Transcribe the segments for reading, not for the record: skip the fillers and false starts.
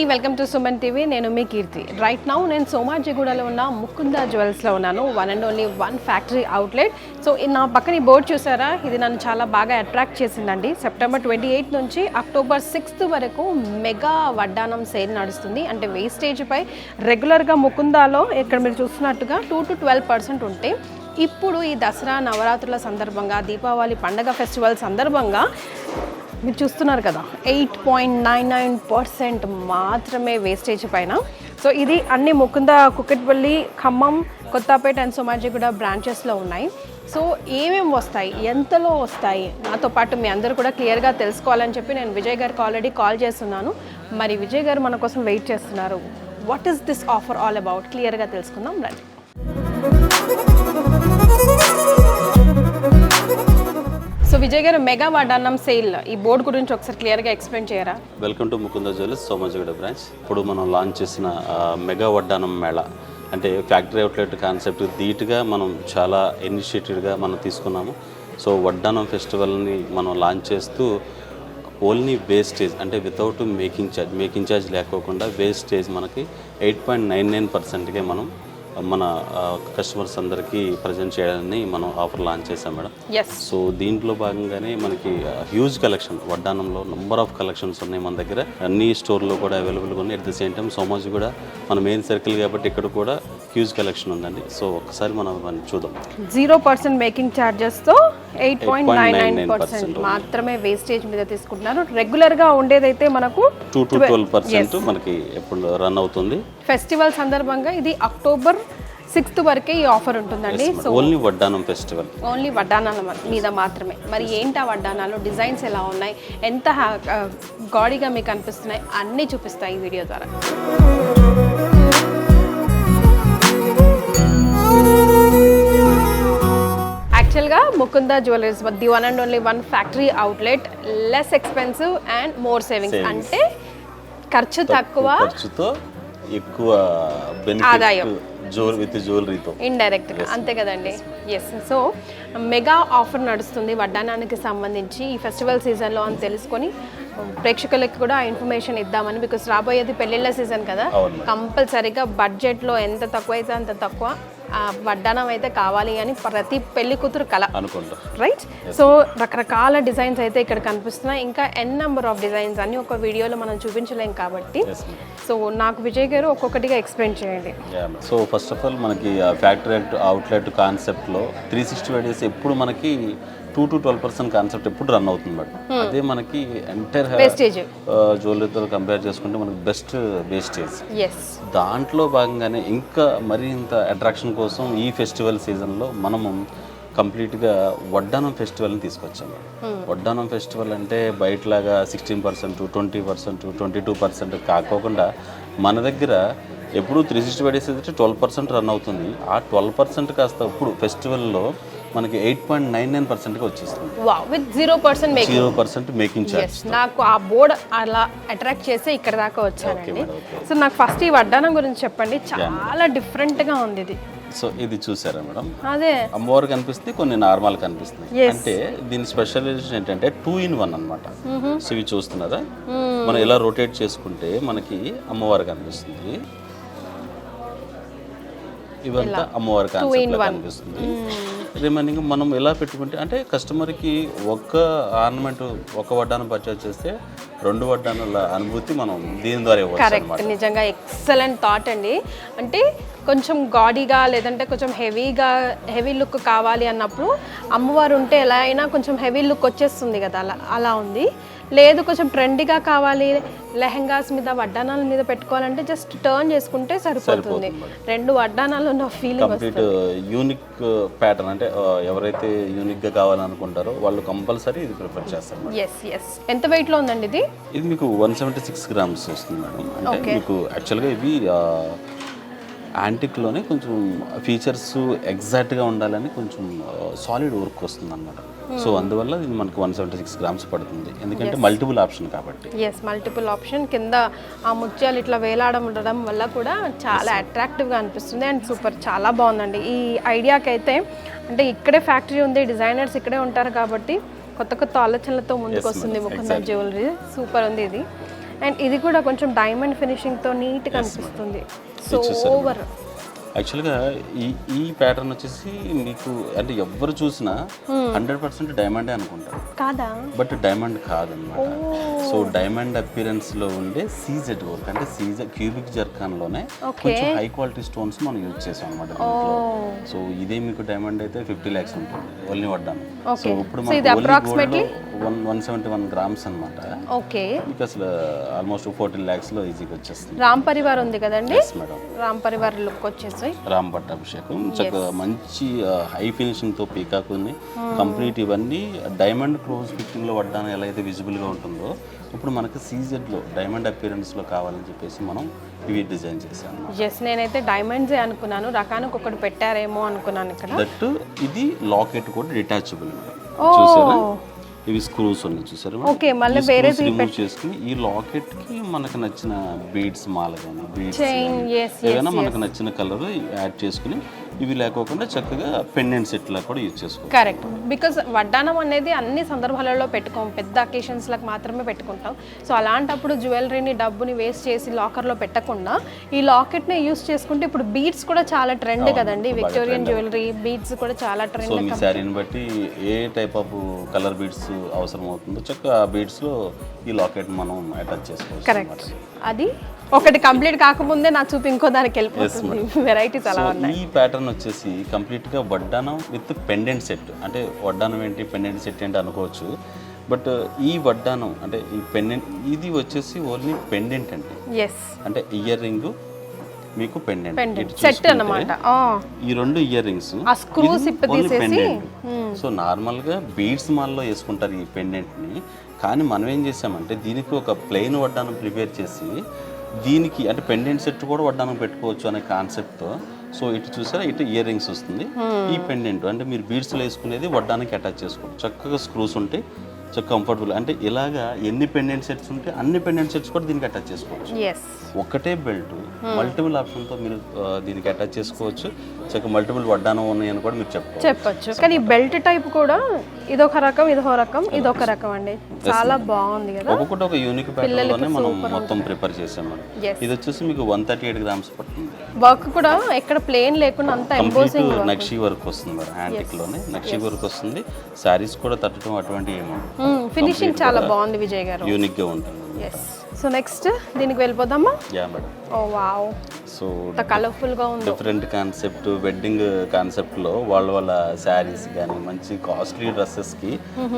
Welcome to Suman TV. నేను మీ కీర్తి. Right now నేను సోమాజిగూడలో ఉన్న ముకుంద జ్యువెల్స్లో ఉన్నాను. One and only one factory outlet. So నా పక్కన ఈ బోర్డు చూసారా, ఇది నన్ను చాలా బాగా అట్రాక్ట్ చేసిందండి. సెప్టెంబర్ 28 నుంచి అక్టోబర్ 6 వరకు మెగా వడ్డానం సేల్ నడుస్తుంది. అంటే వేస్టేజ్పై రెగ్యులర్గా ముకుందాలో ఇక్కడ మీరు చూస్తున్నట్టుగా 2 to 12% ఉంటే ఇప్పుడు ఈ దసరా నవరాత్రుల సందర్భంగా, దీపావళి పండగ ఫెస్టివల్ సందర్భంగా మీరు చూస్తున్నారు కదా 8.99% మాత్రమే వేస్టేజ్ పైన. సో ఇది అన్ని ముకుంద, కుకట్పల్లి, ఖమ్మం, కొత్తపేట అండ్ సోమాజిగూడ బ్రాంచెస్లో ఉన్నాయి. సో ఏమేమి వస్తాయి, ఎంతలో వస్తాయి, నాతో పాటు మీ అందరూ కూడా క్లియర్గా తెలుసుకోవాలని చెప్పి నేను విజయ్ గారికి ఆల్రెడీ కాల్ చేస్తున్నాను. మరి విజయ్ గారు మన కోసం వెయిట్ చేస్తున్నారు. What is this offer all about, క్లియర్గా తెలుసుకుందాం రండి. సో విజయ్ గారు, మెగా వడ్డానం సేల్ ఈ బోర్డు గురించి ఒకసారి క్లియర్గా ఎక్స్ప్లెయిన్ చేయరా? Welcome to Mukunda jewellers, Somajiguda branch. ఇప్పుడు మనం లాంచ్ చేసిన మెగా వడ్డానం మేళా అంటే ఫ్యాక్టరీ అవుట్లెట్ కాన్సెప్ట్ ధీటుగా మనం చాలా ఇనిషియేటివ్గా మనం తీసుకున్నాము. సో వడ్డానం ఫెస్టివల్ని మనం లాంచ్ చేస్తూ ఓన్లీ వేస్టేజ్ అంటే వితౌట్ మేకింగ్ ఛార్జ్ లేకోకుండా వేస్టేజ్ మనకి 8.99%కే మనం మన కస్టమర్స్ అందరికీ ప్రజెంట్ చేయడాన్ని మనం ఆఫర్ లాంచ్ చేసాం మేడం. సో దీంట్లో భాగంగానే మనకి హ్యూజ్ కలెక్షన్ వడ్డానంలో నంబర్ ఆఫ్ కలెక్షన్స్ ఉన్నాయి మన దగ్గర. అన్ని స్టోర్లో కూడా అవైలబుల్గా ఉన్నాయి. అట్ ద సేమ్ టైం సోమాజి కూడా మన మెయిన్ సర్కిల్ కాబట్టి ఇక్కడ కూడా హ్యూజ్ కలెక్షన్ ఉందండి. సో ఒకసారి మనం చూద్దాం. 0% మేకింగ్ ఛార్జెస్తో 8.99% మాత్రమే వేస్టేజ్ మీద తీసుకుంటున్నారు. రెగ్యులర్గా ఉండేదైతే మనకు 2 to 12% మనకి ఎప్పుడు రన్ అవుతుంది. ఫెస్టివల్ సందర్భంగా ఇది అక్టోబర్ 6 వరకే ఈ ఆఫర్ ఉంటుందండి. సో ఓన్లీ వడ్డానం ఫెస్టివల్, ఓన్లీ వడ్డానాల మీద మాత్రమే. మరి ఏంటి ఆ వడ్డానాలు, డిజైన్స్ ఎలా ఉన్నాయి, ఎంత గాడిగా మీకు అనిపిస్తున్నాయి, అన్నీ చూపిస్తాయి ఈ వీడియో ద్వారా. యాక్చువల్గా Mukunda jewellers the one and only one factory outlet, less expensive and more savings. అంటే ఖర్చు తక్కువ, ఖర్చుతో ఎక్కువ ఆదాయం విత్ జ్యువెలరీతో ఇండైరెక్ట్ గా, అంతే కదండి. ఎస్. సో మెగా ఆఫర్ నడుస్తుంది వడ్డానానికి సంబంధించి ఈ ఫెస్టివల్ సీజన్లో అని తెలుసుకొని ప్రేక్షకులకు కూడా ఇన్ఫర్మేషన్ ఇద్దామని. బికాస్ రాబోయేది పెళ్ళిళ్ళ సీజన్ కదా, కంపల్సరీగా బడ్జెట్లో ఎంత తక్కువ అయితే అంత తక్కువ వడ్డానం అయితే కావాలి అని ప్రతి పెళ్లి కూతురు కళ అనుకుంటా, రైట్? సో రకరకాల డిజైన్స్ అయితే ఇక్కడ కనిపిస్తున్నాయి. ఇంకా నెంబర్ ఆఫ్ డిజైన్స్ అన్ని ఒక వీడియోలో మనం చూపించలేం కాబట్టి సో నాకు విజయ్ గారు ఒక్కొక్కటిగా ఎక్స్ప్లెయిన్ చేయండి. సో ఫస్ట్ ఆఫ్ ఆల్ మనకి ఫ్యాక్టరీ అవుట్లెట్ కాన్సెప్ట్లో 365 డేస్ ఎప్పుడు మనకి 2 to 12% కాన్సెప్ట్ ఎప్పుడు రన్ అవుతుంది మేడం. అదే మనకి ఎంటైర్ జ్యువెలరీతో కంపేర్ చేసుకుంటే మనకి బెస్ట్ వేస్టేజ్. దాంట్లో భాగంగానే ఇంకా మరింత అట్రాక్షన్ కోసం ఈ ఫెస్టివల్ సీజన్లో మనము కంప్లీట్గా వడ్డానం ఫెస్టివల్ని తీసుకొచ్చాము. వడ్డానం ఫెస్టివల్ అంటే బయటలాగా 16%, 20%, 22% కాకోకుండా మన దగ్గర ఎప్పుడు 365 డేస్ అయితే 12% రన్ అవుతుంది. ఆ 12% కాస్త ఇప్పుడు ఫెస్టివల్లో మనకి 8.99%కి వచ్చేస్తుంది. With 0% making charge. నాకు ఆ బోర్డ్ అలా అట్రాక్ట్ చేసి ఇక్కడ దాకా వచ్చానండి. సో నాకు ఫస్ట్ ఈ వడ్డానం గురించి చెప్పండి. చాలా డిఫరెంట్గా ఉంది ఇది. సో ఇది చూసారా మేడం, అదే అమ్మవారు కనిపిస్తుంది, కొన్ని నార్మల్ కనిపిస్తుంది. అంటే దీని స్పెషలైజేషన్ ఏంటంటే 2 in 1 అనమాట. సో ఇవి చూస్తున్నారా, మనం ఇలా రొటేట్ చేసుకుంటే మనకి అమ్మవారు కనిపిస్తుంది, ఇవంతా అమ్మవారి కాన్సెప్ట్ కనిపిస్తుంది. రిమైనింగ్ మనం ఎలా పెట్టుకుంటే అంటే కస్టమర్కి ఒక్క ఆర్నమెంట్, ఒక వడ్డానం పర్చేస్ చేస్తే 2 వడ్డానాల అనుభూతి మనం దీని ద్వారా ఇవ్వచ్చు. నిజంగా ఎక్సలెంట్ థాట్ అండి. అంటే కొంచెం గాడీగా లేదంటే కొంచెం హెవీ లుక్ కావాలి అన్నప్పుడు అమ్మవారు ఉంటే ఎలా అయినా కొంచెం హెవీ లుక్ వచ్చేస్తుంది కదా, అలా ఉంది. లేదు కొంచెం ట్రెండీగా కావాలి, లెహెంగాస్ మీద వడ్డానాల మీద పెట్టుకోవాలంటే జస్ట్ టర్న్ చేసుకుంటే సరిపోతుంది. 2 వడ్డానాలు ఉన్న ఫీలింగ్ కంప్లీట్ యూనిక్ ప్యాటర్న్. అంటే ఎవరైతే యూనిక్ గా కావాలనుకుంటారో వాళ్ళు కంపల్సరీ ఇది ప్రిఫర్ చేస్తారు. ఎంత వెయిట్ లో ఉందండి ఇది? ఇది మీకు 176 grams వస్తుంది మేడం. అంటే మీకు యాక్చువల్గా ఇవి యాంటిక్లోనే కొంచెం ఫీచర్స్ ఎగ్జాక్ట్గా ఉండాలని కొంచెం సాలిడ్ వర్క్ వస్తుంది అనమాట. సో అందువల్ల ఇది మనకు 176 grams పడుతుంది, ఎందుకంటే మల్టిపుల్ ఆప్షన్ కాబట్టి. Multiple option. కింద ఆ ముత్యాలు ఇట్లా వేలాడడం వల్ల కూడా చాలా అట్రాక్టివ్గా అనిపిస్తుంది. అండ్ సూపర్, చాలా బాగుందండి ఈ ఐడియాకి అయితే. అంటే ఇక్కడే ఫ్యాక్టరీ ఉంది, డిజైనర్స్ ఇక్కడే ఉంటారు కాబట్టి కొత్త కొత్త ఆలోచనలతో ముందుకు వస్తుంది ముకుంద జ్యువెలరీ. సూపర్ ఉంది ఇది. అండ్ ఇది కూడా కొంచెం డైమండ్ ఫినిషింగ్తో నీట్గా అనిపిస్తుంది. సో ఓవర్ యాక్చువల్గా ఈ ప్యాటర్న్ వచ్చేసి మీకు అంటే ఎవరు చూసినా 100% డైమండే అనుకుంటారు కాదా, బట్ డైమండ్ కాదన్నమాట. సో డైమండ్ అపిరెన్స్ లో ఉండే సీజెడ్ వర్క్ అంటే క్యూబిక్ జర్కాన్ లోనే కొంచెం హై క్వాలిటీ స్టోన్స్ మనం యూజ్ చేసాం అనమాట. సో ఇదే మీకు డైమండ్ అయితే 50 lakhs ఉంటుంది ఓన్లీ వడ్డాను. సో ఇప్పుడు మనకి 171 grams అనమాట. ఓకే, మీకు అసలు ఆల్మోస్ట్ 14 lakhs లో ఈజీగా వచ్చేస్తుంది. రామ్ పరివార్ ఉంది కదండి, మేడం రామ్ పరివార్ లుక్ వచ్చేసి రామ్ పట్టాభిషేకం చక్కగా మంచి హై ఫినిషింగ్ తో పీకాక్ ఉంది కంప్లీట్. ఇవన్నీ డైమండ్ క్లోజ్ ఫిట్టింగ్ లో వడ్డాను ఎలా అయితే విజిబుల్ గా ఉంటుందో ఇప్పుడు మనకి సీజెడ్ లో డైమండ్ అపిరెన్స్ లో కావాలని చెప్పేసి మనం ఇవి డిజైన్ చేశాను. ఎస్, నేనైతే డైమండ్సే అనుకున్నాను, రకానికి ఒకటి పెట్టారేమో అనుకున్నాను ఇక్కడ. దట్ ఇది లాకెట్ కూడా డిటాచబుల్ చూసారా, ఇవి స్క్రూస్ ఉన్నాయి చూసారు. ఓకే, మళ్ళీ వేరే రిమూవ్ చేసుకుని ఈ లాకెట్ కి మనకు నచ్చిన బీడ్స్ మాల కానీ బీడ్స్ ఏదైనా మనకు నచ్చిన కలర్ యాడ్ చేసుకుని ఇవి లేకోకుండా చక్కగా పెండెంట్ సెట్ లా కూడా యూజ్ చేసుకోవచ్చు. కరెక్ట్, బికాస్ వడ్డానం అనేది అన్ని సందర్భాలలో పెట్టుకోం, పెద్ద అకేషన్స్ లకు మాత్రమే పెట్టుకుంటాం. సో అలాంటప్పుడు జ్యువెలరీని డబ్బుని వేస్ట్ చేసి లాకర్లో పెట్టకుండా ఈ లాకెట్ని యూస్ చేసుకుంటే ఇప్పుడు బీడ్స్ కూడా చాలా ట్రెండ్ కదండి, విక్టోరియన్ జ్యువెలరీ బీడ్స్ కూడా చాలా ట్రెండ్. సో మీ శారీని బట్టి ఏ టైప్ ఆఫ్ కలర్ బీడ్స్ అవసరం అవుతుందో చక్కగా ఆ బీడ్స్ లో ఈ లాకెట్ మనం అటాచ్ చేసుకోవచ్చు. కరెక్ట్, అది ఒకటి కంప్లీట్ కాకముందే నా చూపు ఇంకో దానికి వెళ్ళిపోతుంది. వెరైటీస్ అలా ఉన్నాయి. ఈ ప్యాటర్న్ వచ్చేసి కంప్లీట్ గా వడ్డానం విత్ పెండెంట్ సెట్. అంటే వడ్డానం ఏంటి పెండెంట్ సెట్ ఏంటి అనుకోవచ్చు, బట్ ఈ వడ్డానం అంటే ఈ పెండెంట్ ఇది వచ్చేసి ఓన్లీ పెండెంట్ అండి. అంటే ఇయర్ రింగ్ మీకు పెండెంట్ సెట్ అన్నమాట. ఈ రెండు ఇయర్ రింగ్స్ సో నార్మల్ గా బీడ్స్ మాల్లో వేసుకుంటారు ఈ పెండెంట్ ని. కానీ మనం ఏం చేసామంటే దీనికి ఒక ప్లెయిన్ వడ్డానం ప్రిపేర్ చేసి దీనికి అంటే పెండెంట్ సెట్ కూడా వడ్డానం పెట్టుకోవచ్చు అనే కాన్సెప్ట్తో. సో ఇటు చూసారా, ఇటు ఇయర్ రింగ్స్ వస్తుంది, ఈ పెండెంట్ అంటే మీరు బీడ్స్లో వేసుకునేది వడ్డానికి అటాచ్ చేసుకోండి. చక్కగా స్క్రూస్ ఉంటాయి, చక్కగా కంఫర్టబుల్. అంటే ఇలాగా ఎన్ని పెండెంట్ సెట్స్ ఉంటే అన్ని పెండెంట్ సెట్స్ కూడా దీనికి అటాచ్ చేసుకోవచ్చు. ఒకటే బెల్ట్ మల్టిపుల్ ఆప్షన్తో మీరు దీనికి అటాచ్ చేసుకోవచ్చు. చక్కగా మల్టిపుల్ వడ్డానం ఉన్నాయని కూడా మీరు చెప్పొచ్చు. కానీ బెల్ట్ టైప్ కూడా ఇదొక రకం, ఇదొక రకం, ఇదొక రకం అండి. చాలా బాగుంది కదా, ఒక్కొక్కటి ఒక యూనిక్ ప్యాటర్న్ లోనే మనం మొత్తం ప్రిపేర్ చేసాం. ఇది వచ్చేసి మీకు 138 grams పడుతుంది. వర్క్ కూడా ఎక్కడ ప్లేన్ లేకుండా అంతా ఎంబోసింగ్ నక్షి వర్క్ వస్తుంది మేడం, యాంటిక్ లోనే నక్షి వర్క్ వస్తుంది. సారీస్ కూడా తట్టడం అటువంటి ఫినిషింగ్ చాలా బాగుంది విజయ్ గారు, యూనిక్ గా ఉంటుంది. సో నెక్స్ట్ దీనికి వెళ్ళిపోదామా? Yeah madam. Oh wow, so colourful గా ఉంది. డిఫరెంట్ కాన్సెప్ట్ వెడ్డింగ్ కాన్సెప్ట్ లో వాళ్ళ శారీస్ కానీ మంచి కాస్ట్లీ డ్రెస్సెస్ కి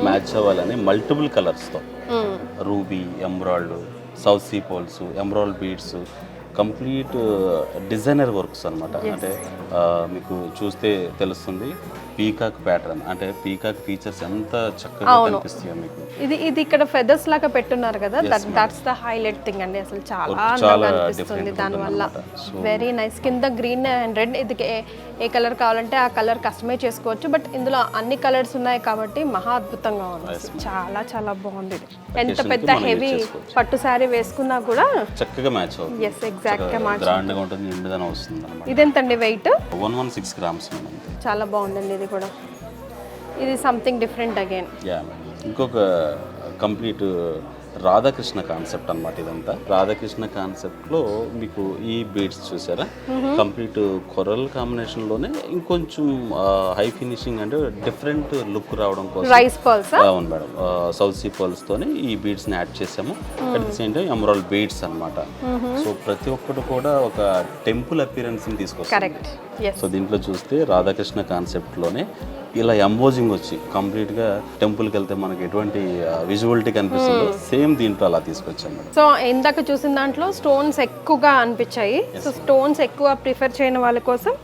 మ్యాచ్ అవ్వాలని మల్టిపుల్ కలర్స్ తో ruby, emerald, south sea pearls, emerald beads, complete designer works అనమాట. అంటే మీకు చూస్తే తెలుస్తుంది పీకాక్ ప్యాటర్న్, అంటే పీకాక్ ఫీచర్స్ ఎంత చక్కగా కనిపిస్తాయో మీకు. ఇది ఇక్కడ ఫెదర్స్ లాగా పెట్టున్నారు కదా, దట్స్ ద హైలైట్ థింగ్ అండి. అసలు చాలా అందంగా అనిపిస్తుంది దాని వల్ల. Very nice. కింద గ్రీన్ అండ్ రెడ్, ఇది ఏ కలర్ కావాలంటే ఆ కలర్ కస్టమైజ్ చేసుకోవచ్చు. బట్ ఇందులో అన్ని కలర్స్ ఉన్నాయి కాబట్టి మహా అద్భుతంగా ఉంది. చాలా చాలా బాగుంది. ఎంత పెద్ద హెవీ పట్టు శారీ వేసుకున్నా కూడా చక్కగా మ్యాచ్ అవుతుంది. ఎస్, ఎగ్జాక్ట్ గా మ్యాచ్. గ్రాండ్ గా ఉంటుంది, నిండుదనం వస్తుంది అన్నమాట. ఇదెంతండి వెయిట్? 116 grams madam. చాలా బాగుందండి ఇది కూడా. ఇది something different again. Yeah madam. ఇంకొక కంప్లీట్ రాధాకృష్ణ కాన్సెప్ట్ అన్నమాట. ఇదంతా రాధాకృష్ణ కాన్సెప్ట్ లో మీకు ఈ బీడ్స్ చూసారా, కంప్లీట్ కొరల్ కాంబినేషన్ లోనే ఇంకొంచెం హై ఫినిషింగ్ అంటే డిఫరెంట్ లుక్ రావడం కోసం రైస్ పర్ల్స్. అవును మేడం, సౌత్ సీ పర్ల్స్ తోనే ఈ బీడ్స్ ని యాడ్ చేసాము. At the same time emerald beads అన్నమాట. సో ప్రతి ఒక్కటి కూడా ఒక టెంపుల్ అపిరెన్స్ ని తీసుకొస్తుంది. సో దీంట్లో చూస్తే రాధాకృష్ణ కాన్సెప్ట్ లోనే ఇలా ఎంబోజింగ్ వచ్చి కంప్లీట్ గా టెంపుల్ కి వెళ్తే మనకి ఎటువంటి విజువలిటీ కనిపిస్తుందో సేమ్ దీంట్లో అలా తీసుకొచ్చాం మేడం. సో ఇందాక చూసిన దాంట్లో స్టోన్స్ ఎక్కువగా అనిపించాయి. సో స్టోన్స్ ఎక్కువ ప్రిఫర్ చేయని వాళ్ళ కోసం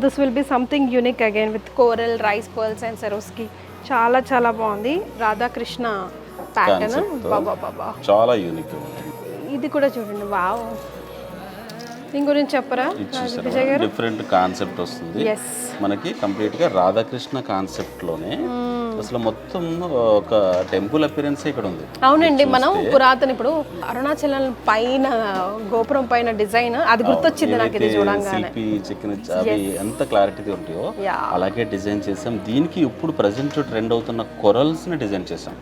this will be something unique again with coral, rice pearls and సెరోస్కి. చాలా చాలా బాగుంది. రాధాకృష్ణ ప్యాటర్న్ బాబా చాలా యూనిక్. ఇది కూడా చూడండి, వావ్. దీని గురించి చెప్పరా విజయ్ గారు? డిఫరెంట్ కాన్సెప్ట్ వస్తుంది మనకి కంప్లీట్ గా రాధాకృష్ణ కాన్సెప్ట్ లోనే. అసలు మొత్తం ఒక టెంపుల్ అపిరెన్స్ ఇక్కడ ఉంది. అవునండి, మనం పురాతన ఇప్పుడు అరుణాచలం పైన గోపురం పైన డిజైన్ అది గుర్తొచ్చింది నాకు ఇది చూడంగానే. చెక్కిన అవి ఎంత క్లారిటీ ఉంటాయో అలాగే డిజైన్ చేసాం. దీనికి ఇప్పుడు ప్రెసెంట్ ట్రెండ్ అవుతున్న కొరల్స్ ని డిజైన్ చేసాం.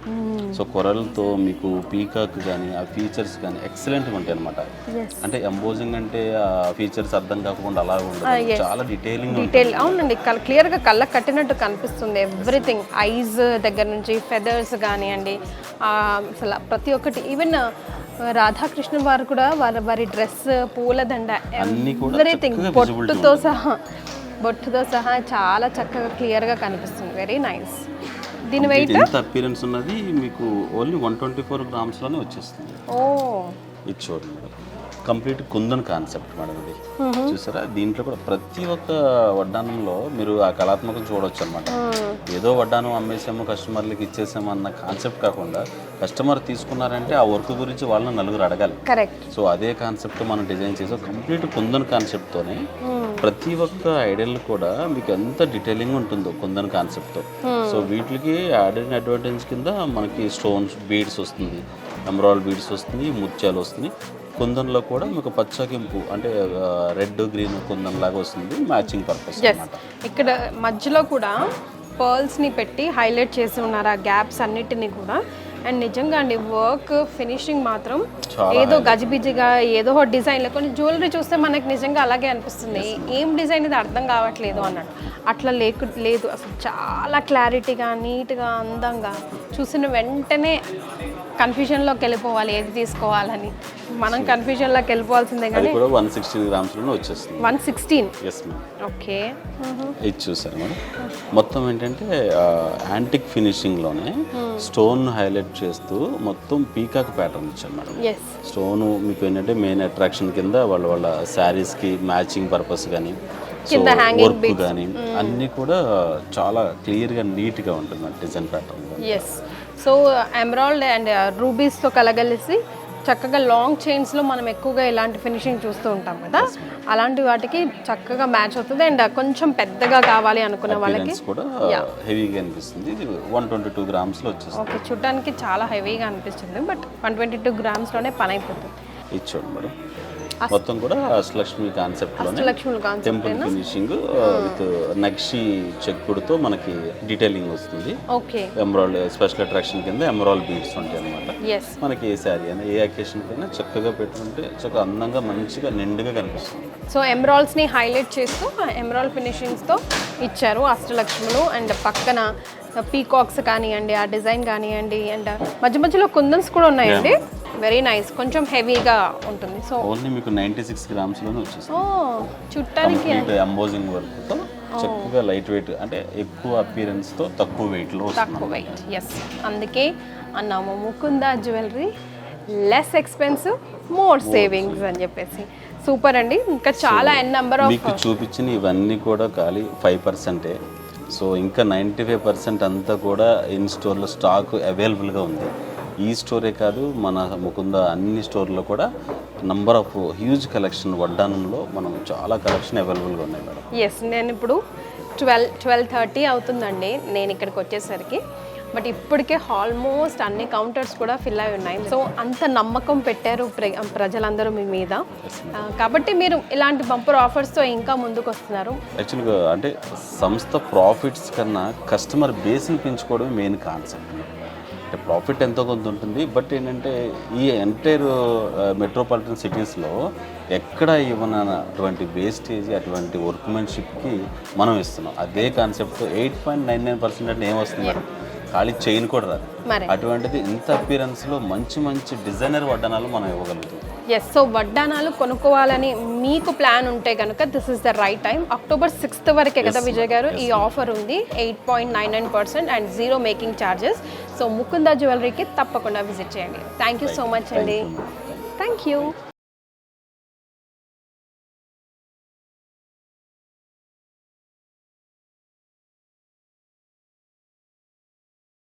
సో కొరల్తో మీకు పీకాక్ కానీ ఆ ఫీచర్స్ కానీ ఎక్సలెంట్గా ఉంటాయి అనమాట. అంటే ఎంబోజింగ్ అంటే ఆ ఫీచర్స్ అర్థం కాకుండా అలా ఉండదు, చాలా డీటెయిల్. అవునండి, క్లియర్గా కళ్ళకు కట్టినట్టు కనిపిస్తుంది. ఎవ్రీథింగ్, ఐజ్ దగ్గర నుంచి ఫెదర్స్ కానివ్వండి, అసలు ప్రతి ఒక్కటి. ఈవెన్ రాధాకృష్ణ వారు కూడా వారి డ్రెస్, పూలదండ, ఎవ్రీథింగ్ బొట్టుతో సహా చాలా చక్కగా క్లియర్గా కనిపిస్తుంది. Very nice. దీని వెయిట్ ఎంత అపీరెన్స్ ఉన్నది మీకు ఓన్లీ 124 గ్రామ్స్లోనే వచ్చేస్తుంది. ఓ, ఇది చూడండి madam, complete kundan concept madam ఇది. చూసారా, దీంట్లో కూడా ప్రతి ఒక్క వడ్డానంలో మీరు ఆ కళాత్మకం చూడవచ్చు అనమాట. ఏదో వడ్డానం అమ్మేసాము కస్టమర్లకి ఇచ్చేసాము అన్న కాన్సెప్ట్ కాకుండా, కస్టమర్ తీసుకున్నారంటే ఆ వర్క్ గురించి వాళ్ళని నలుగురు అడగాలి. కరెక్ట్. సో అదే కాన్సెప్ట్ మనం డిజైన్ చేసాం. కంప్లీట్ కుందన్ కాన్సెప్ట్తోనే ప్రతి ఒక్క ఐడియల్ కూడా మీకు ఎంత డీటెయిలింగ్ ఉంటుందో కుందన్ కాన్సెప్ట్తో. సో వీటికి యాడెడ్ అడ్వాంటేజ్ కింద మనకి స్టోన్స్, బీడ్స్ వస్తుంది, ఎమరాల్డ్ బీడ్స్ వస్తుంది, ముత్యాలు వస్తుంది. కుందన్లో కూడా మీకు పచ్చకింపు అంటే రెడ్ గ్రీన్ కుందన్ లాగా వస్తుంది, మ్యాచింగ్ పర్పస్. ఇక్కడ మధ్యలో కూడా పర్ల్స్ని పెట్టి హైలైట్ చేసి ఉన్నారు ఆ గ్యాప్స్ అన్నిటినీ కూడా. అండ్ నిజంగా అండి, వర్క్ ఫినిషింగ్ మాత్రం ఏదో గజిబిజిగా ఏదో డిజైన్లో, కొన్ని జ్యువెలరీ చూస్తే మనకి నిజంగా అలాగే అనిపిస్తుంది, ఏం డిజైన్ ఇది అర్థం కావట్లేదు అన్నట్టు. అట్లా లేదు, అసలు చాలా క్లారిటీగా, నీట్గా, అందంగా, చూసిన వెంటనే కన్ఫ్యూజన్లోకి వెళ్ళిపోవాలి ఏది తీసుకోవాలని. మనం కన్ఫ్యూజన్లోకి వెళ్ళిపోవాల్సిందే. కానీ 116 గ్రామ్స్లోనే వచ్చేస్తుంది. 116. Yes ma'am. ఓకే. ఇది చూసారు మేడం, మొత్తం ఏంటంటే యాంటిక్ ఫినిషింగ్లోనే స్టోన్ హైలైట్ చేస్తూ మొత్తం పీకాక్ ప్యాటర్న్ ఇచ్చారు మేడం. స్టోన్ మీకు ఏంటంటే మెయిన్ అట్రాక్షన్ కింద వాళ్ళ శారీస్కి మ్యాచింగ్ పర్పస్ కానీ, వర్క్ కానీ అన్నీ కూడా చాలా క్లియర్గా నీట్గా ఉంటుంది design pattern. Yes. So emerald and రూబీస్తో కలగలిసి చక్కగా లాంగ్ చైన్స్లో మనం ఎక్కువగా ఇలాంటి ఫినిషింగ్ చూస్తూ ఉంటాం కదా, అలాంటి వాటికి చక్కగా మ్యాచ్ అవుతుంది. అండ్ కొంచెం పెద్దగా కావాలి అనుకున్న వాళ్ళకి కూడా హెవీగా అనిపిస్తుంది. ఇది 122 గ్రామ్స్లో వచ్చేస్తుంది. ఓకే, చూడడానికి చాలా హెవీగా అనిపిస్తుంది, బట్ 122 గ్రామ్స్లోనే పని అయిపోతుంది. ఇది చూడండి మేడం, మొత్తం కూడా అష్టలక్ష్మి కాన్సెప్ట్లోనే టెంపుల్ ఫినిషింగ్ విత్ నక్షి చెక్కుడుతో మనకి డీటెయిలింగ్ వస్తుంది. ఓకే. ఎమరాల్డ్ స్పెషల్ అట్రాక్షన్ కింద ఎమరాల్డ్ బీడ్స్ ఉంటాయి అనమాట. మనకి ఏ శారీ అయినా ఏ అకేషన్ కైనా చక్కగా పెట్టుకుంటే చక్కగా అందంగా మంచిగా నిండుగా కనిపిస్తుంది. సో ఎమరాల్డ్స్ని హైలైట్ చేస్తూ ఎమరాల్డ్ ఫినిషింగ్స్తో ఇచ్చారు అష్టలక్ష్ములు. అండ్ పక్కన పీకాక్స్ కానివ్వండి, ఆ డిజైన్ కానివ్వండి, అండ్ మధ్య మధ్యలో కుందన్స్ కూడా ఉన్నాయండి. వెరీ నైస్, కొంచెం హెవీగా ఉంటుంది. సో ఓన్లీ మీకు 96 గ్రామ్స్లోనే వచ్చేస్తుంది. చుట్టానికి ఎంబోజింగ్ వర్క్తో చక్కగా లైట్ వెయిట్, అంటే ఎక్కువ అపీరెన్స్తో తక్కువ వెయిట్లో, తక్కువ వెయిట్. ఎస్, అందుకే అన్నాము Mukunda jewellery less expensive, more savings అని చెప్పేసి. సూపర్ అండి. ఇంకా చాలా నెంబర్ ఆఫ్ మీకు చూపించిన ఇవన్నీ కూడా ఖాళీ 5%. సో ఇంకా 95% అంతా కూడా ఇన్ స్టోర్లో స్టాక్ అవైలబుల్గా ఉంది. ఈ స్టోరే కాదు, మన ముకుంద అన్ని స్టోర్లో కూడా నంబర్ ఆఫ్ హ్యూజ్ కలెక్షన్ వడ్డానంలో మనం చాలా కలెక్షన్ అవైలబుల్గా ఉన్నాయి మేడం. ఎస్, నేను ఇప్పుడు 12:30 అవుతుందండి నేను ఇక్కడికి వచ్చేసరికి. బట్ ఇప్పటికే ఆల్మోస్ట్ అన్ని కౌంటర్స్ కూడా ఫిల్ అయి ఉన్నాయి. సో అంత నమ్మకం పెట్టారు ప్రజలందరూ మీ మీద, కాబట్టి మీరు ఇలాంటి బంపర్ ఆఫర్స్తో ఇంకా ముందుకు వస్తున్నారు. యాక్చువల్గా అంటే సంస్థ ప్రాఫిట్స్ కన్నా కస్టమర్ బేస్ని పెంచుకోవడమే మెయిన్ కాన్సెప్ట్. అంటే ప్రాఫిట్ ఎంతో కొంత ఉంటుంది, బట్ ఏంటంటే ఈ ఎంటైర్ మెట్రోపాలిటన్ సిటీస్లో ఎక్కడ ఇవ్వనటువంటి వేస్టేజ్, అటువంటి వర్క్మెన్షిప్కి మనం ఇస్తున్నాం. అదే కాన్సెప్ట్ 8.99% అంటే ఏమొస్తుంది మేడం, ఖాళీ చైన్ కూడా రాదు. అటువంటిది ఇంత అపీరెన్స్లో మంచి మంచి డిజైనర్ వడ్డానాలు మనం ఇవ్వగలుగుతాం. ఎస్, సో వడ్డానాలు కొనుక్కోవాలని మీకు ప్లాన్ ఉంటే కనుక this is the right time. October 6th వరకే కదా విజయ్ గారు ఈ ఆఫర్ ఉంది. 8.99% and 0 making charges. So Mukunda జ్యువెలరీకి తప్పకుండా విజిట్ చేయండి. థ్యాంక్ యూ సో మచ్ అండి. Thank you.